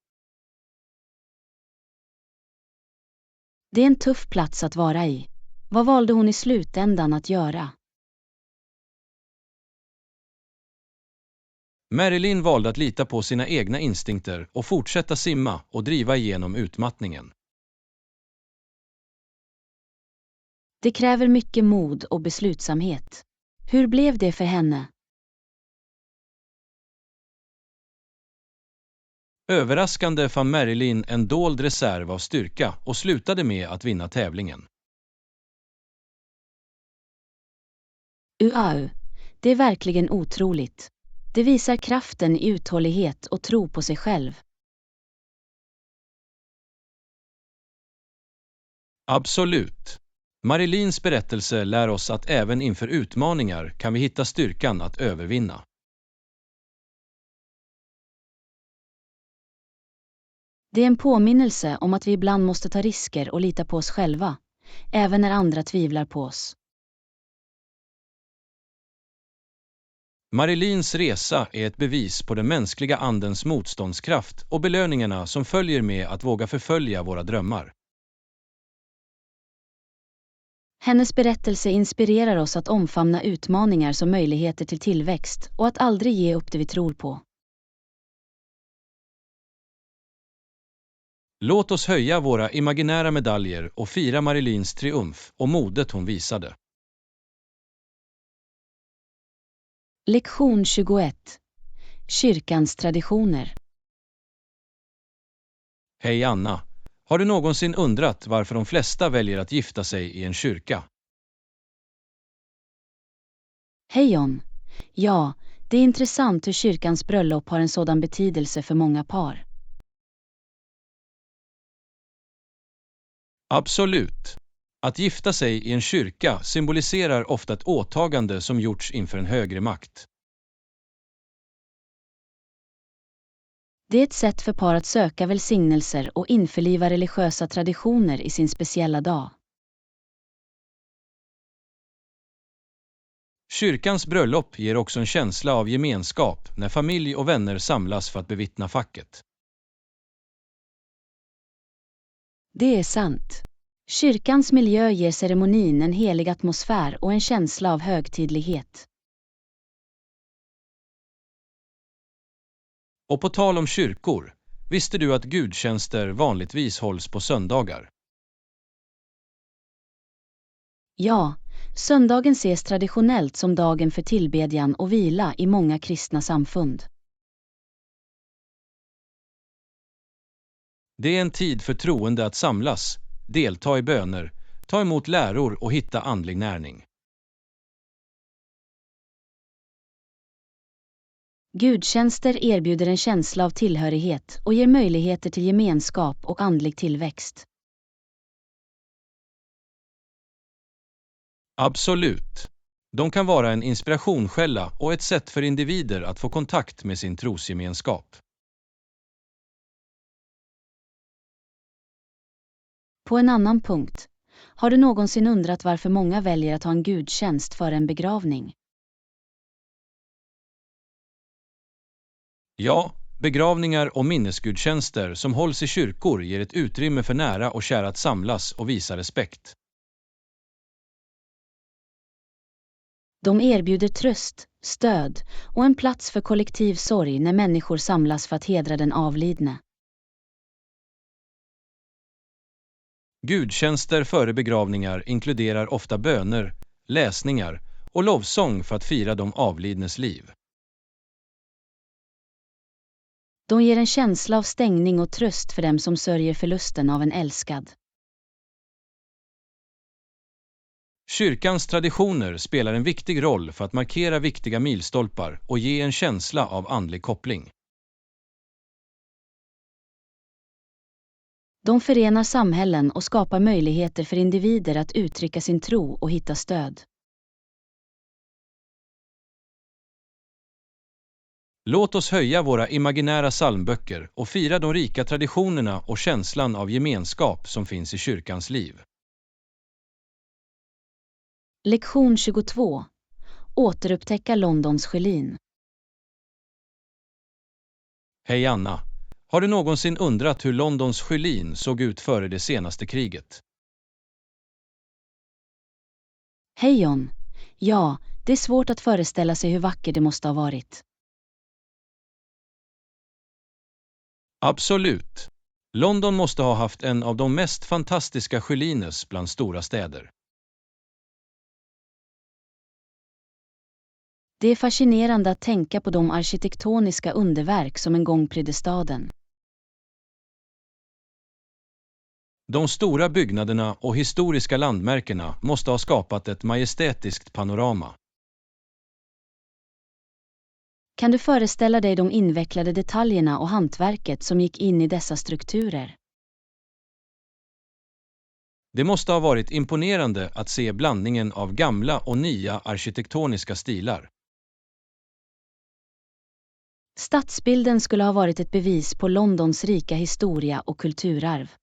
Det är en tuff plats att vara i. Vad valde hon i slutändan att göra? Marilyn valde att lita på sina egna instinkter och fortsätta simma och driva igenom utmattningen. Det kräver mycket mod och beslutsamhet. Hur blev det för henne? Överraskande fann Marilyn en dold reserv av styrka och slutade med att vinna tävlingen. Det är verkligen otroligt. Det visar kraften i uthållighet och tro på sig själv. Absolut. Marilyns berättelse lär oss att även inför utmaningar kan vi hitta styrkan att övervinna. Det är en påminnelse om att vi ibland måste ta risker och lita på oss själva, även när andra tvivlar på oss. Marilyns resa är ett bevis på den mänskliga andens motståndskraft och belöningarna som följer med att våga förfölja våra drömmar. Hennes berättelse inspirerar oss att omfamna utmaningar som möjligheter till tillväxt och att aldrig ge upp det vi tror på. Låt oss höja våra imaginära medaljer och fira Marilyns triumf och modet hon visade. Lektion 21. Kyrkans traditioner. Hej Anna! Har du någonsin undrat varför de flesta väljer att gifta sig i en kyrka? Hej John. Ja, det är intressant hur kyrkans bröllop har en sådan betydelse för många par. Absolut. Att gifta sig i en kyrka symboliserar ofta ett åtagande som gjorts inför en högre makt. Det är ett sätt för par att söka välsignelser och införliva religiösa traditioner i sin speciella dag. Kyrkans bröllop ger också en känsla av gemenskap när familj och vänner samlas för att bevittna facket. Det är sant. Kyrkans miljö ger ceremonin en helig atmosfär och en känsla av högtidlighet. Och på tal om kyrkor, visste du att gudstjänster vanligtvis hålls på söndagar? Ja, söndagen ses traditionellt som dagen för tillbedjan och vila i många kristna samfund. Det är en tid för troende att samlas, delta i böner, ta emot läror och hitta andlig näring. Gudstjänster erbjuder en känsla av tillhörighet och ger möjligheter till gemenskap och andlig tillväxt. Absolut. De kan vara en inspirationskälla och ett sätt för individer att få kontakt med sin trosgemenskap. På en annan punkt. Har du någonsin undrat varför många väljer att ha en gudstjänst före en begravning? Ja, begravningar och minnesgudstjänster som hålls i kyrkor ger ett utrymme för nära och kära att samlas och visa respekt. De erbjuder tröst, stöd och en plats för kollektiv sorg när människor samlas för att hedra den avlidne. Gudstjänster före begravningar inkluderar ofta böner, läsningar och lovsång för att fira de avlidnes liv. De ger en känsla av stängning och tröst för dem som sörjer förlusten av en älskad. Kyrkans traditioner spelar en viktig roll för att markera viktiga milstolpar och ge en känsla av andlig koppling. De förenar samhällen och skapar möjligheter för individer att uttrycka sin tro och hitta stöd. Låt oss höja våra imaginära psalmböcker och fira de rika traditionerna och känslan av gemenskap som finns i kyrkans liv. Lektion 22. Återupptäcka Londons Sjölin. Hej Anna! Har du någonsin undrat hur Londons Sjölin såg ut före det senaste kriget? Hej John. Ja, det är svårt att föreställa sig hur vacker det måste ha varit. Absolut! London måste ha haft en av de mest fantastiska sjölines bland stora städer. Det är fascinerande att tänka på de arkitektoniska underverk som en gång prydde staden. De stora byggnaderna och historiska landmärkena måste ha skapat ett majestätiskt panorama. Kan du föreställa dig de invecklade detaljerna och hantverket som gick in i dessa strukturer? Det måste ha varit imponerande att se blandningen av gamla och nya arkitektoniska stilar. Stadsbilden skulle ha varit ett bevis på Londons rika historia och kulturarv.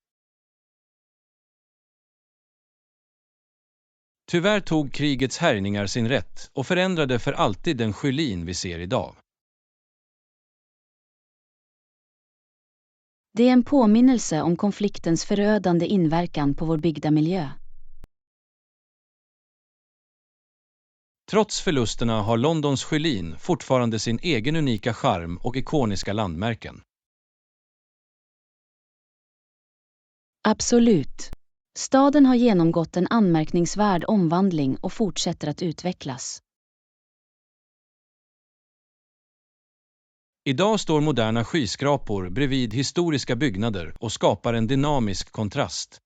Tyvärr tog krigets härjningar sin rätt och förändrade för alltid den Sjölin vi ser idag. Det är en påminnelse om konfliktens förödande inverkan på vår byggda miljö. Trots förlusterna har Londons Sjölin fortfarande sin egen unika charm och ikoniska landmärken. Absolut. Staden har genomgått en anmärkningsvärd omvandling och fortsätter att utvecklas. Idag står moderna skyskrapor bredvid historiska byggnader och skapar en dynamisk kontrast.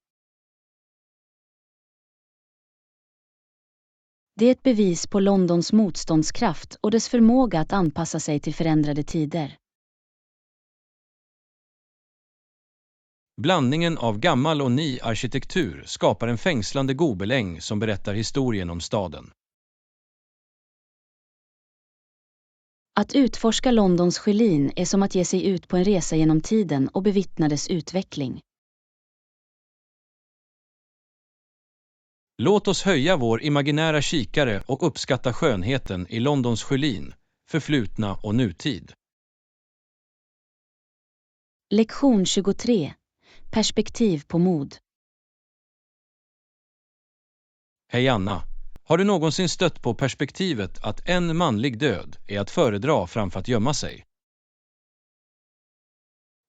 Det är ett bevis på Londons motståndskraft och dess förmåga att anpassa sig till förändrade tider. Blandningen av gammal och ny arkitektur skapar en fängslande gobeläng som berättar historien om staden. Att utforska Londons Sjölin är som att ge sig ut på en resa genom tiden och bevittna dess utveckling. Låt oss höja vår imaginära kikare och uppskatta skönheten i Londons Sjölin, förflutna och nutid. Lektion 23. Perspektiv på mod. Hej Anna! Har du någonsin stött på perspektivet att en manlig död är att föredra framför att gömma sig?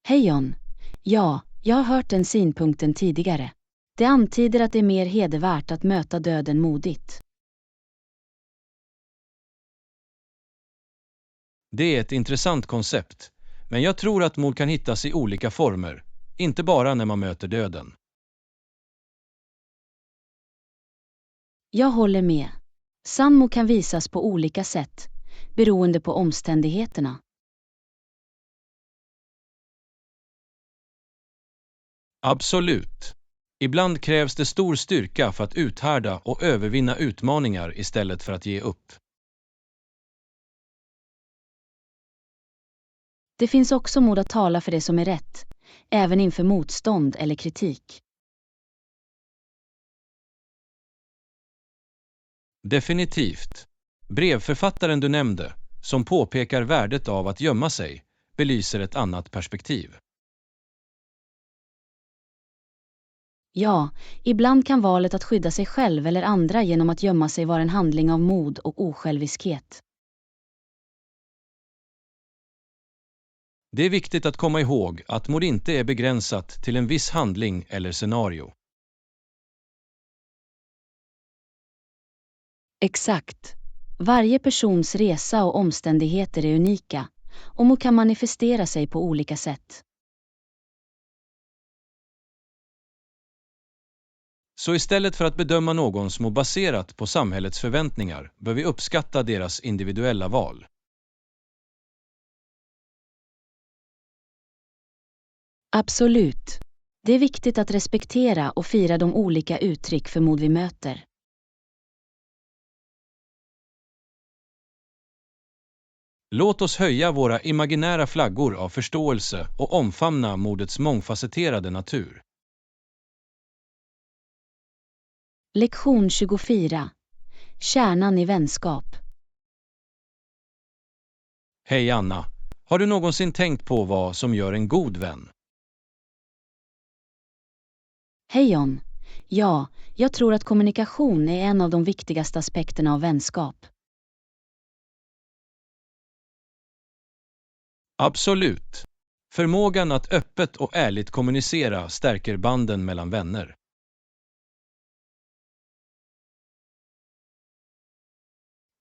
Hej John. Ja, jag har hört den synpunkten tidigare. Det antyder att det är mer hedervärt att möta döden modigt. Det är ett intressant koncept, men jag tror att mod kan hittas i olika former, inte bara när man möter döden. Jag håller med. Sann mod kan visas på olika sätt, beroende på omständigheterna. Absolut. Ibland krävs det stor styrka för att uthärda och övervinna utmaningar istället för att ge upp. Det finns också mod att tala för det som är rätt, även inför motstånd eller kritik. Definitivt. Brevförfattaren du nämnde, som påpekar värdet av att gömma sig, belyser ett annat perspektiv. Ja, ibland kan valet att skydda sig själv eller andra genom att gömma sig vara en handling av mod och osjälviskhet. Det är viktigt att komma ihåg att mod inte är begränsat till en viss handling eller scenario. Exakt. Varje persons resa och omständigheter är unika, och mod kan manifestera sig på olika sätt. Så istället för att bedöma någon som baserat på samhällets förväntningar bör vi uppskatta deras individuella val. Absolut. Det är viktigt att respektera och fira de olika uttryck för mod vi möter. Låt oss höja våra imaginära flaggor av förståelse och omfamna modets mångfacetterade natur. Lektion 24. Kärnan i vänskap. Hej Anna, har du någonsin tänkt på vad som gör en god vän? Hej John. Ja, jag tror att kommunikation är en av de viktigaste aspekterna av vänskap. Absolut. Förmågan att öppet och ärligt kommunicera stärker banden mellan vänner.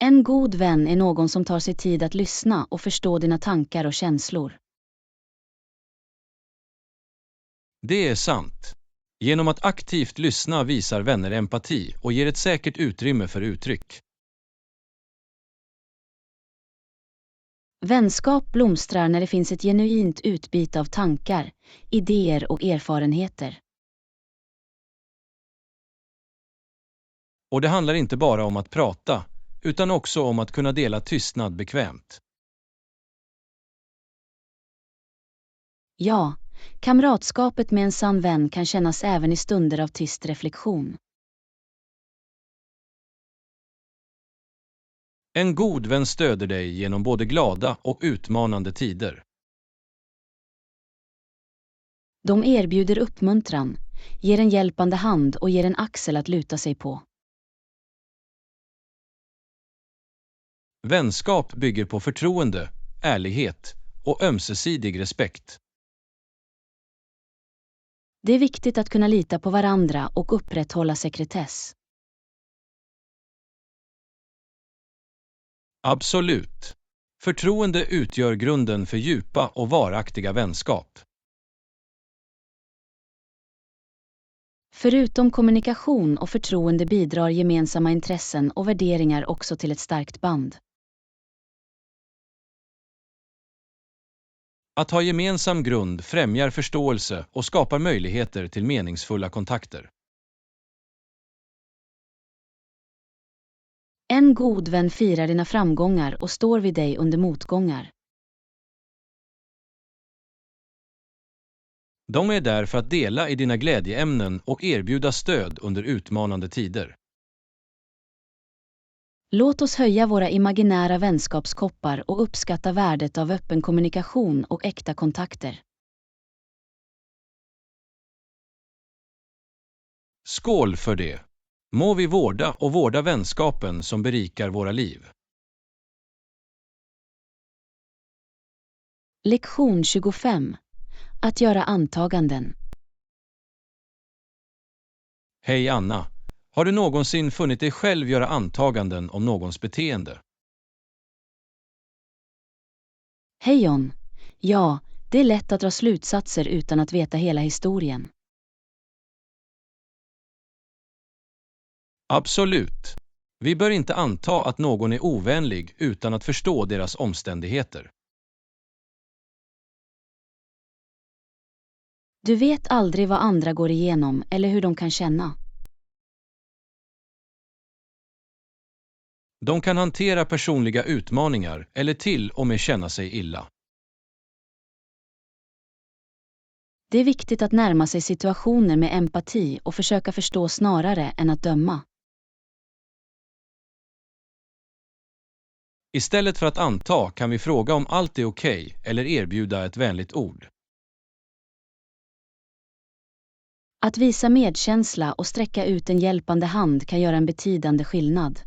En god vän är någon som tar sig tid att lyssna och förstå dina tankar och känslor. Det är sant. Genom att aktivt lyssna visar vänner empati och ger ett säkert utrymme för uttryck. Vänskap blomstrar när det finns ett genuint utbyte av tankar, idéer och erfarenheter. Och det handlar inte bara om att prata, utan också om att kunna dela tystnad bekvämt. Ja, kamratskapet med en sann vän kan kännas även i stunder av tyst reflektion. En god vän stöder dig genom både glada och utmanande tider. De erbjuder uppmuntran, ger en hjälpande hand och ger en axel att luta sig på. Vänskap bygger på förtroende, ärlighet och ömsesidig respekt. Det är viktigt att kunna lita på varandra och upprätthålla sekretess. Absolut. Förtroende utgör grunden för djupa och varaktiga vänskap. Förutom kommunikation och förtroende bidrar gemensamma intressen och värderingar också till ett starkt band. Att ha gemensam grund främjar förståelse och skapar möjligheter till meningsfulla kontakter. En god vän firar dina framgångar och står vid dig under motgångar. De är där för att dela i dina glädjeämnen och erbjuda stöd under utmanande tider. Låt oss höja våra imaginära vänskapskoppar och uppskatta värdet av öppen kommunikation och äkta kontakter. Skål för det! Må vi vårda vänskapen som berikar våra liv. Lektion 25. Att göra antaganden. Hej Anna! Har du någonsin funnit dig själv göra antaganden om någons beteende? Hej John. Ja, det är lätt att dra slutsatser utan att veta hela historien. Absolut. Vi bör inte anta att någon är ovänlig utan att förstå deras omständigheter. Du vet aldrig vad andra går igenom eller hur de kan känna. De kan hantera personliga utmaningar eller till och med känna sig illa. Det är viktigt att närma sig situationer med empati och försöka förstå snarare än att döma. Istället för att anta kan vi fråga om allt är okej eller erbjuda ett vänligt ord. Att visa medkänsla och sträcka ut en hjälpande hand kan göra en betydande skillnad.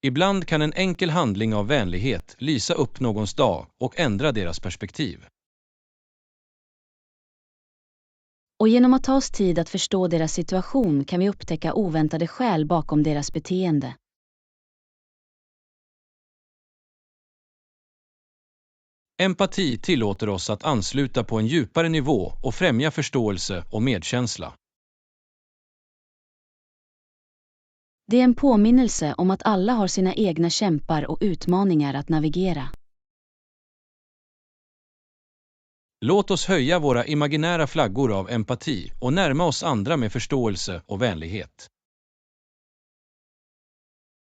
Ibland kan en enkel handling av vänlighet lysa upp någons dag och ändra deras perspektiv. Och genom att ta oss tid att förstå deras situation kan vi upptäcka oväntade skäl bakom deras beteende. Empati tillåter oss att ansluta på en djupare nivå och främja förståelse och medkänsla. Det är en påminnelse om att alla har sina egna kämpar och utmaningar att navigera. Låt oss höja våra imaginära flaggor av empati och närma oss andra med förståelse och vänlighet.